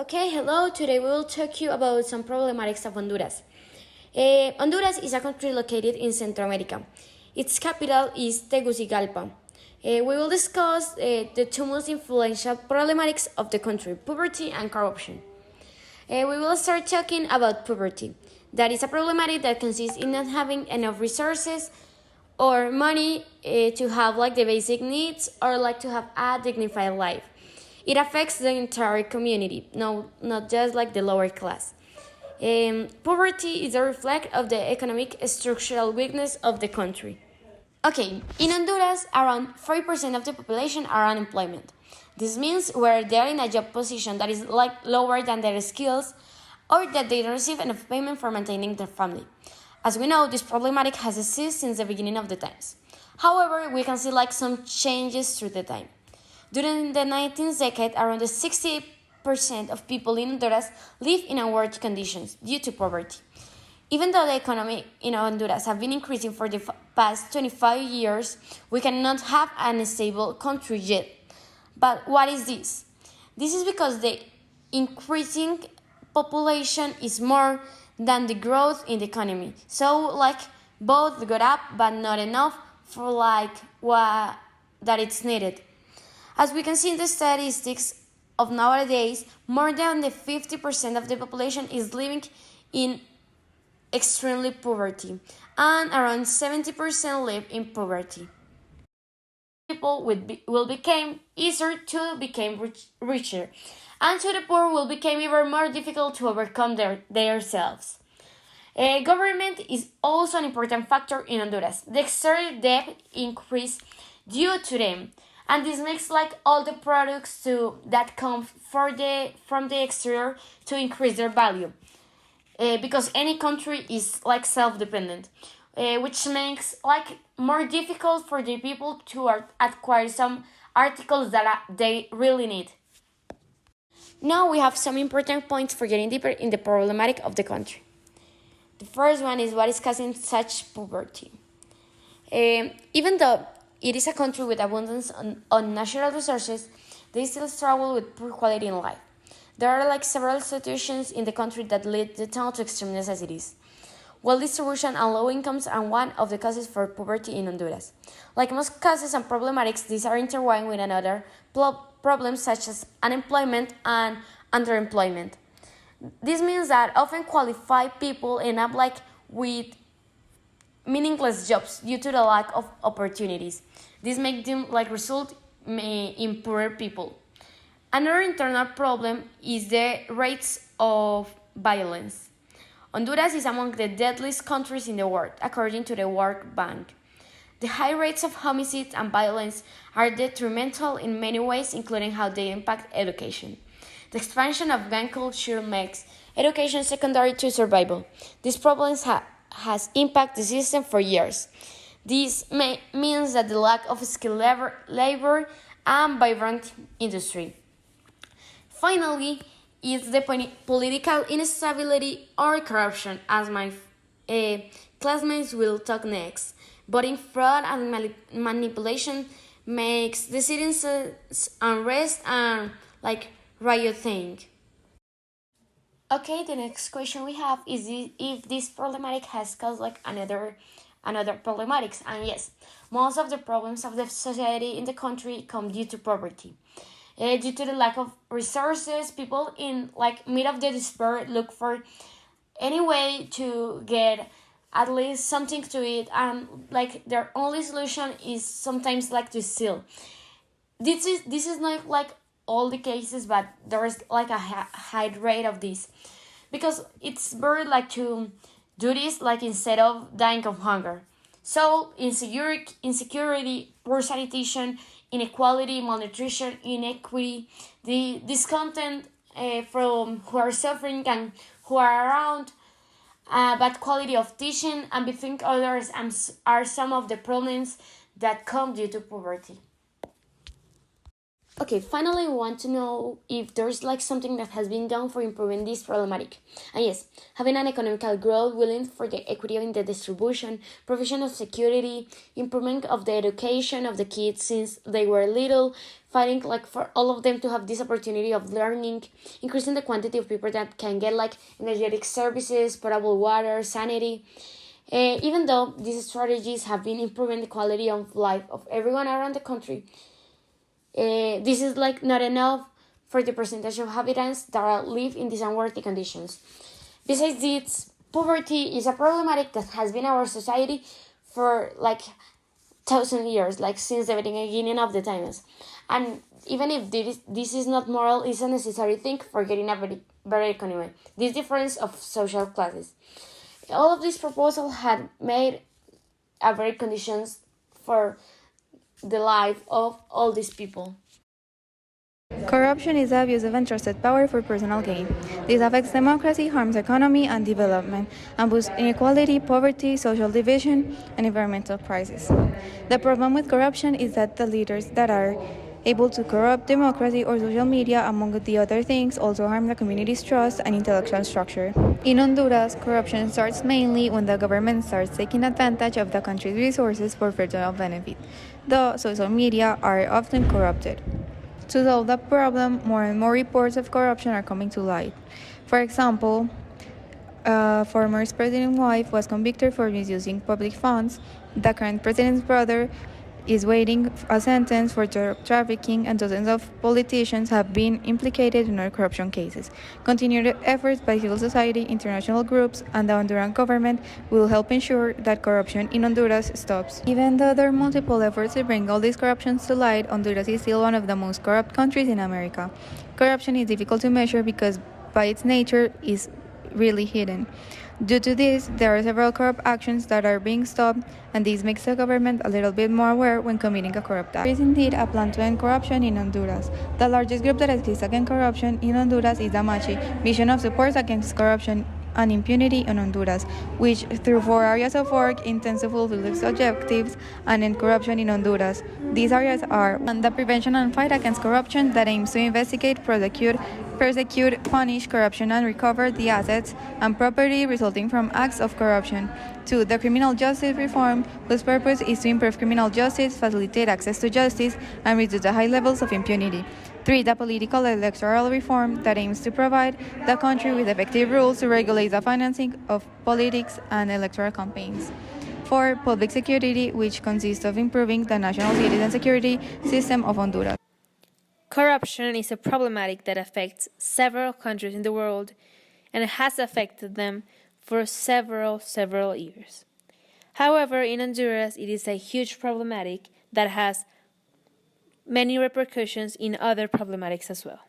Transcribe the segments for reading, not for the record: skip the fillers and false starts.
Okay, hello. Today we will talk you about some problematics of Honduras. Honduras is a country located in Central America. Its capital is Tegucigalpa. We will discuss the two most influential problematics of the country, poverty and corruption. We will start talking about poverty. That is a problematic that consists in not having enough resources or money to have the basic needs or to have a dignified life. It affects the entire community, not just the lower class. Poverty is a reflection of the economic structural weakness of the country. Okay, in Honduras, around 40% of the population are unemployment. This means where they are in a job position that is lower than their skills or that they don't receive enough payment for maintaining their family. As we know, this problematic has existed since the beginning of the times. However, we can see some changes through the time. During the 19th decade, around 60% of people in Honduras live in unworthy conditions due to poverty. Even though the economy in Honduras has been increasing for the past 25 years, we cannot have a stable country yet. But what is this? This is because the increasing population is more than the growth in the economy. So both got up, but not enough for what that it's needed. As we can see in the statistics of nowadays, more than 50% of the population is living in extremely poverty, and around 70% live in poverty. People will become easier to become richer, and to the poor will become even more difficult to overcome themselves. Government is also an important factor in Honduras. The external debt increased due to them. And this makes all the products that come from the exterior to increase their value, because any country is self-dependent, which makes more difficult for the people to acquire some articles that they really need. Now we have some important points for getting deeper in the problematic of the country. The first one is what is causing such poverty. Even though it is a country with abundance on natural resources, they still struggle with poor quality in life. There are several situations in the country that lead the town to extreme necessities. Wealth distribution and low incomes are one of the causes for poverty in Honduras. Like most causes and problematics, these are intertwined with another problems such as unemployment and underemployment. This means that often qualified people end up with meaningless jobs due to the lack of opportunities. This makes them result in poorer people. Another internal problem is the rates of violence. Honduras is among the deadliest countries in the world, according to the World Bank. The high rates of homicides and violence are detrimental in many ways, including how they impact education. The expansion of gang culture makes education secondary to survival. These problems has impacted the system for years. This means that the lack of skilled labor and vibrant industry. Finally, is the political instability or corruption, as my classmates will talk next. Voting fraud and manipulation makes the citizens unrest and rioting. Okay, the next question we have is if this problematic has caused another problematics. And yes, most of the problems of the society in the country come due to poverty. Due to the lack of resources, people in mid of the despair look for any way to get at least something to eat, and their only solution is sometimes to steal. This is not all the cases, but there is a high rate of this, because it's better to do this instead of dying of hunger. So insecurity, poor sanitation, inequality, malnutrition, inequity, the discontent from who are suffering and who are around, bad quality of teaching, and between others are some of the problems that come due to poverty. Okay, finally, we want to know if there's something that has been done for improving this problematic. And yes, having an economical growth willing for the equity in the distribution, provision of security, improvement of the education of the kids since they were little, fighting like for all of them to have this opportunity of learning, increasing the quantity of people that can get like energetic services, potable water, sanity. Even though these strategies have been improving the quality of life of everyone around the country, this is like not enough for the percentage of inhabitants that live in these unworthy conditions. Besides this, poverty is a problematic that has been in our society for like 1,000 years, like since the beginning of the times. And even if this is not moral, it's a necessary thing for getting a better economy. This difference of social classes. All of these proposals had made a very conditions for the life of all these people. Corruption is the abuse of entrusted power for personal gain. This affects democracy, harms economy and development, and boosts inequality, poverty, social division, and environmental crisis. The problem with corruption is that the leaders that are able to corrupt democracy or social media, among the other things, also harm the community's trust and intellectual structure. In Honduras, corruption starts mainly when the government starts taking advantage of the country's resources for personal benefit. The social media are often corrupted. To solve the problem, more and more reports of corruption are coming to light. For example, former president's wife was convicted for misusing public funds. The current president's brother is waiting a sentence for drug trafficking, and dozens of politicians have been implicated in other corruption cases. Continued efforts by civil society, international groups, and the Honduran government will help ensure that corruption in Honduras stops. Even though there are multiple efforts to bring all these corruptions to light, Honduras is still one of the most corrupt countries in America. Corruption is difficult to measure because, by its nature, is really hidden. Due to this, there are several corrupt actions that are being stopped, and this makes the government a little bit more aware when committing a corrupt act. There is indeed a plan to end corruption in Honduras. The largest group that exists against corruption in Honduras is the MACHI, Mission of Support Against Corruption and Impunity in Honduras, which, through 4 areas of work, intends to fulfill its objectives and end corruption in Honduras. These areas are 1. The prevention and fight against corruption that aims to investigate, persecute, punish corruption, and recover the assets and property resulting from acts of corruption. 2. The criminal justice reform, whose purpose is to improve criminal justice, facilitate access to justice, and reduce the high levels of impunity. 3. The political electoral reform that aims to provide the country with effective rules to regulate the financing of politics and electoral campaigns. 4. Public security, which consists of improving the national citizen security system of Honduras. Corruption is a problematic that affects several countries in the world and has affected them for several years. However, in Honduras, it is a huge problematic that has many repercussions in other problematics as well.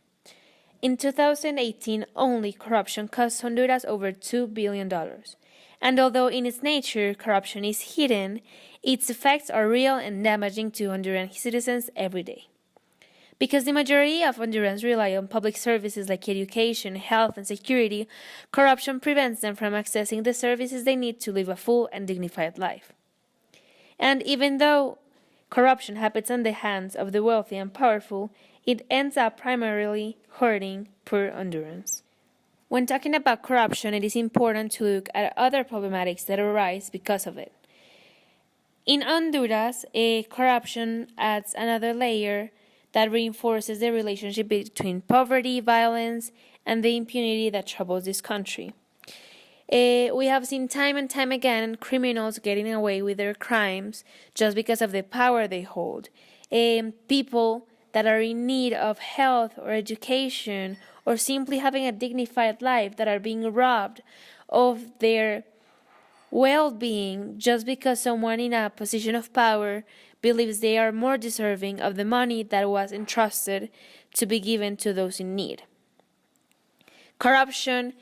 In 2018 only, corruption cost Honduras over $2 billion. And although in its nature corruption is hidden, its effects are real and damaging to Honduran citizens every day. Because the majority of Hondurans rely on public services like education, health, and security, corruption prevents them from accessing the services they need to live a full and dignified life. And even though corruption happens on the hands of the wealthy and powerful, it ends up primarily hurting poor Hondurans. When talking about corruption, it is important to look at other problematics that arise because of it. In Honduras, corruption adds another layer that reinforces the relationship between poverty, violence, and the impunity that troubles this country. We have seen time and time again criminals getting away with their crimes just because of the power they hold. People that are in need of health or education or simply having a dignified life that are being robbed of their well-being just because someone in a position of power believes they are more deserving of the money that was entrusted to be given to those in need. Corruption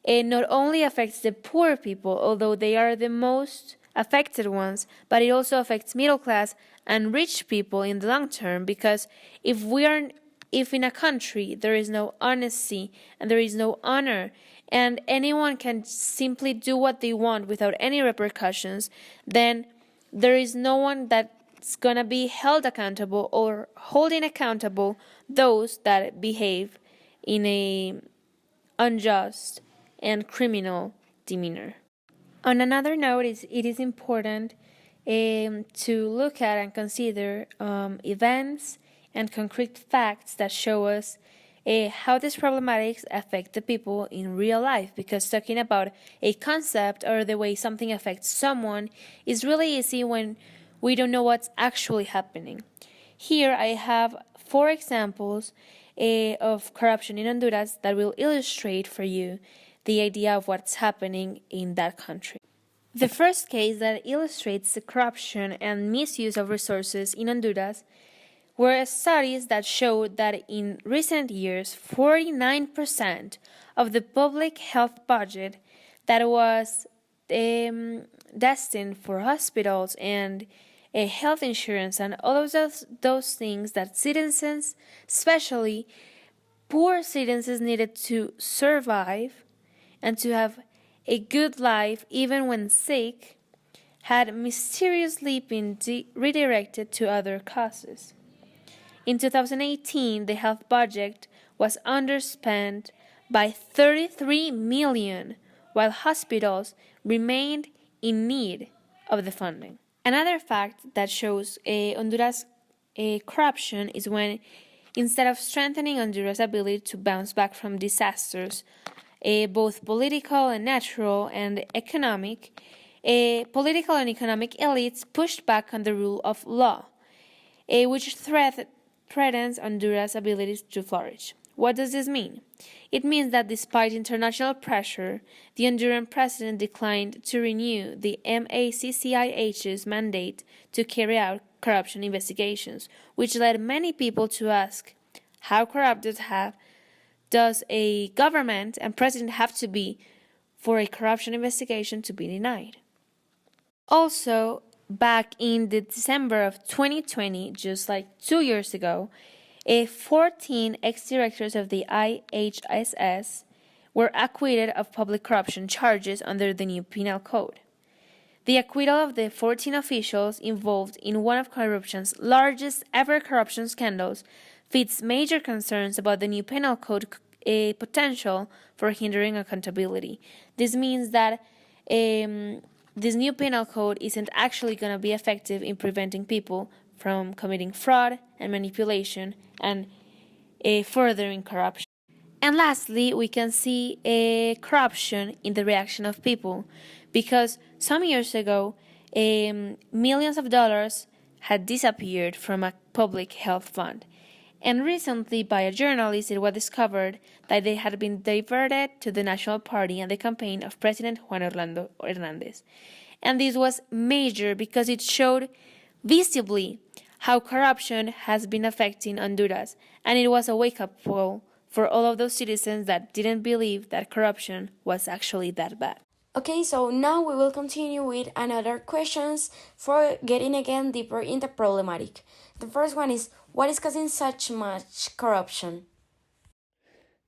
not only affects the poor people, although they are the most affected ones, but it also affects middle class and rich people in the long term, because if in a country there is no honesty and there is no honor and anyone can simply do what they want without any repercussions, then there is no one that's going to be held accountable or holding accountable those that behave in a unjust and criminal demeanor. On another note, it is important to look at and consider events and concrete facts that show us how these problematics affect the people in real life, because talking about a concept or the way something affects someone is really easy when we don't know what's actually happening. Here I have 4 examples of corruption in Honduras that will illustrate for you the idea of what's happening in that country. The first case that illustrates the corruption and misuse of resources in Honduras were studies that showed that in recent years, 49% of the public health budget that was destined for hospitals and health insurance and all of those things that citizens, especially poor citizens, needed to survive and to have a good life even when sick, had mysteriously been redirected to other causes. In 2018, the health budget was underspent by 33 million, while hospitals remained in need of the funding. Another fact that shows Honduras' corruption is when, instead of strengthening Honduras' ability to bounce back from disasters, both political and natural and economic, political and economic elites pushed back on the rule of law, which threatens Honduras' ability to flourish. What does this mean? It means that despite international pressure, the Honduran president declined to renew the MACCIH's mandate to carry out corruption investigations, which led many people to ask, how corrupted does a government and president have to be for a corruption investigation to be denied? Also, back in the December of 2020, just like 2 years ago, 14 ex-directors of the IHSS were acquitted of public corruption charges under the new penal code. The acquittal of the 14 officials involved in one of corruption's largest ever corruption scandals feeds major concerns about the new penal code potential for hindering accountability. This means that this new penal code isn't actually going to be effective in preventing people from committing fraud and manipulation and furthering corruption. And lastly, we can see corruption in the reaction of people, because some years ago, millions of dollars had disappeared from a public health fund. And recently, by a journalist, it was discovered that they had been diverted to the National Party and the campaign of President Juan Orlando Hernandez. And this was major because it showed visibly how corruption has been affecting Honduras, and it was a wake-up call for all of those citizens that didn't believe that corruption was actually that bad. Okay, so now we will continue with another questions for getting again deeper in the problematic. The first one is, what is causing such much corruption?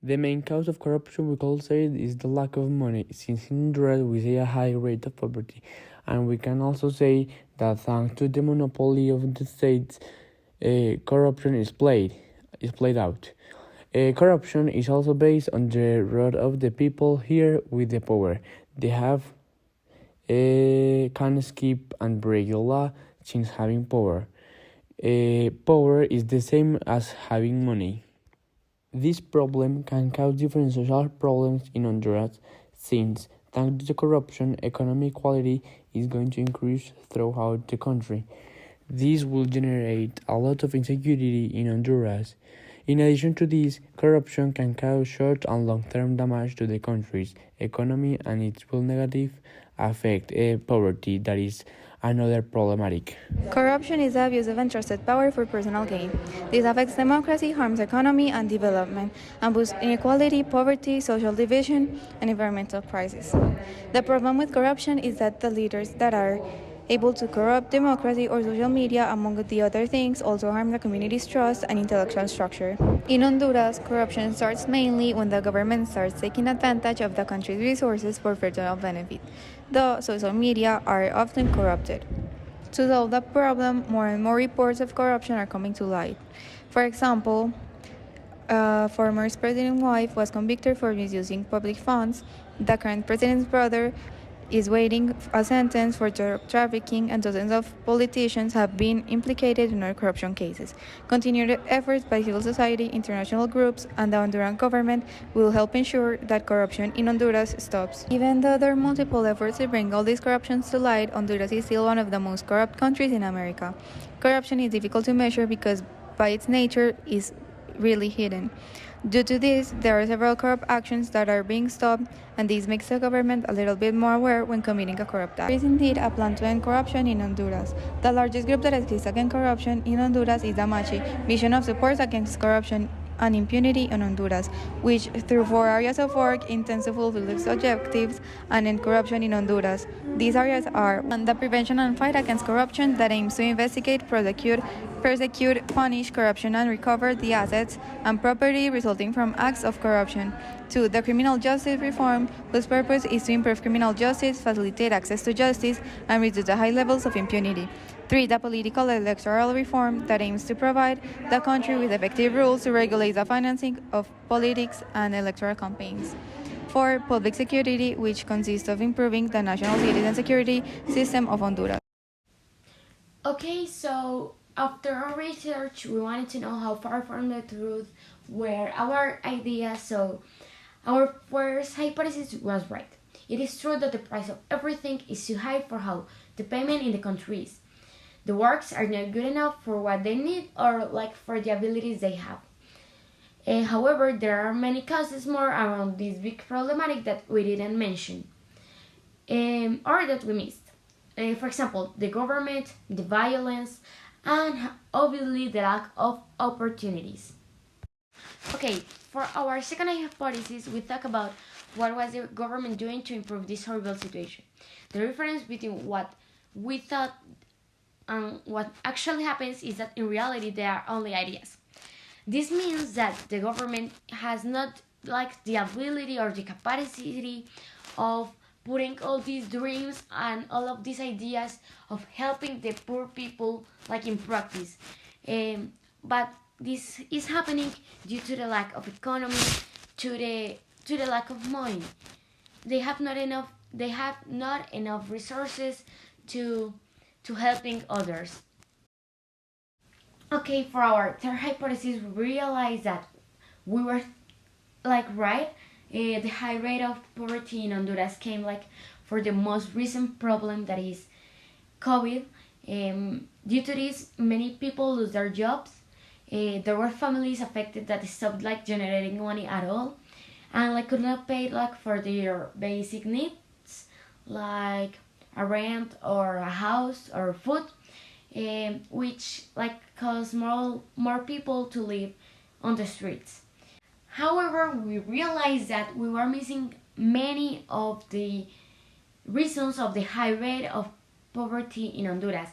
The main cause of corruption, we could say, is the lack of money, since in Honduras we see a high rate of poverty. And we can also say that thanks to the monopoly of the states, corruption is played out. Corruption is also based on the role of the people here with the power. They can skip and break the law since having power. Power is the same as having money. This problem can cause different social problems in Honduras, since thanks to the corruption, economic equality is going to increase throughout the country. This will generate a lot of insecurity in Honduras. In addition to this, corruption can cause short and long-term damage to the country's economy, and it will negatively affect poverty, that is another problematic. Corruption is the abuse of entrusted power for personal gain. This affects democracy, harms economy and development, and boosts inequality, poverty, social division, and environmental crisis. The problem with corruption is that the leaders that are able to corrupt democracy or social media, among the other things, also harm the community's trust and intellectual structure. In Honduras, corruption starts mainly when the government starts taking advantage of the country's resources for personal benefit. The social media are often corrupted. To solve the problem, more and more reports of corruption are coming to light. For example, former president's wife was convicted for misusing public funds. The current president's brother is waiting a sentence for drug trafficking, and dozens of politicians have been implicated in corruption cases. Continued efforts by civil society, international groups, and the Honduran government will help ensure that corruption in Honduras stops. Even though there are multiple efforts to bring all these corruptions to light, Honduras is still one of the most corrupt countries in America. Corruption is difficult to measure because by its nature is really hidden. Due to this, there are several corrupt actions that are being stopped, and this makes the government a little bit more aware when committing a corrupt act. There is indeed a plan to end corruption in Honduras. The largest group that exists against corruption in Honduras is the MACHI, Vision of Support Against Corruption and Impunity in Honduras, which through 4 areas of work intends to fulfill its objectives and end corruption in Honduras. These areas are: 1. The prevention and fight against corruption that aims to investigate, persecute, punish corruption and recover the assets and property resulting from acts of corruption. 2. The criminal justice reform, whose purpose is to improve criminal justice, facilitate access to justice, and reduce the high levels of impunity. 3. The political electoral reform that aims to provide the country with effective rules to regulate the financing of politics and electoral campaigns. 4. Public security, which consists of improving the national citizen security system of Honduras. Okay, so after our research, we wanted to know how far from the truth were our ideas, so our first hypothesis was right. It is true that the price of everything is too high for how the payment in the country is. The works are not good enough for what they need or like for the abilities they have. However, there are many causes more around this big problematic that we didn't mention or that we missed. For example, the government, the violence, and obviously the lack of opportunities. Okay, for our second hypothesis, we talk about what was the government doing to improve this horrible situation. The difference between what we thought and what actually happens is that in reality they are only ideas. This means that the government has not like the ability or the capacity of putting all these dreams and all of these ideas of helping the poor people like in practice. But this is happening due to the lack of economy, to the lack of money. They have not enough resources to helping others. Okay, for our third hypothesis, we realized that we were like right. The high rate of poverty in Honduras came like for the most recent problem, that is COVID. Due to this, many people lose their jobs. There were families affected that stopped like generating money at all, and like could not pay like for their basic needs like a rent or a house or food, which like caused more people to live on the streets. However, we realized that we were missing many of the reasons of the high rate of poverty in Honduras.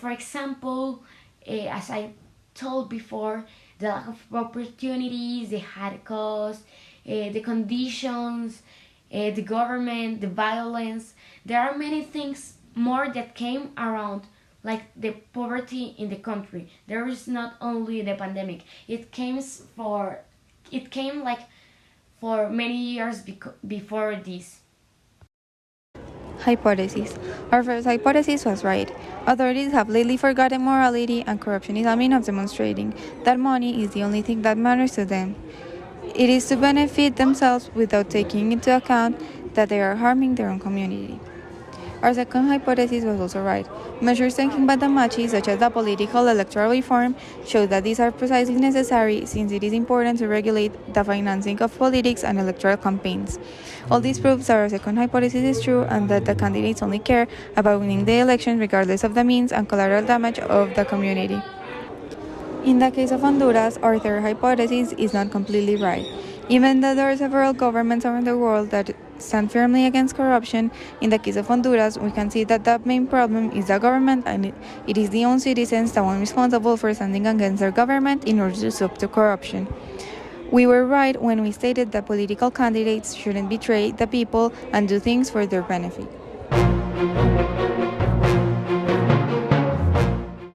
For example, as I told before, the lack of opportunities, the high cost, the conditions, the government, the violence. There are many things more that came around like the poverty in the country. There is not only the pandemic. It came like for many years before this. Hypothesis. Our first hypothesis was right. Authorities have lately forgotten morality, and corruption is a means of demonstrating that money is the only thing that matters to them. It is to benefit themselves without taking into account that they are harming their own community. Our second hypothesis was also right. Measures taken by the MACHI, such as the political electoral reform, show that these are precisely necessary since it is important to regulate the financing of politics and electoral campaigns. All this proves that our second hypothesis is true and that the candidates only care about winning the election regardless of the means and collateral damage of the community. In the case of Honduras, our third hypothesis is not completely right. Even though there are several governments around the world that stand firmly against corruption, in the case of Honduras, we can see that the main problem is the government, and it is the own citizens the one responsible for standing against their government in order to stop the corruption. We were right when we stated that political candidates shouldn't betray the people and do things for their benefit.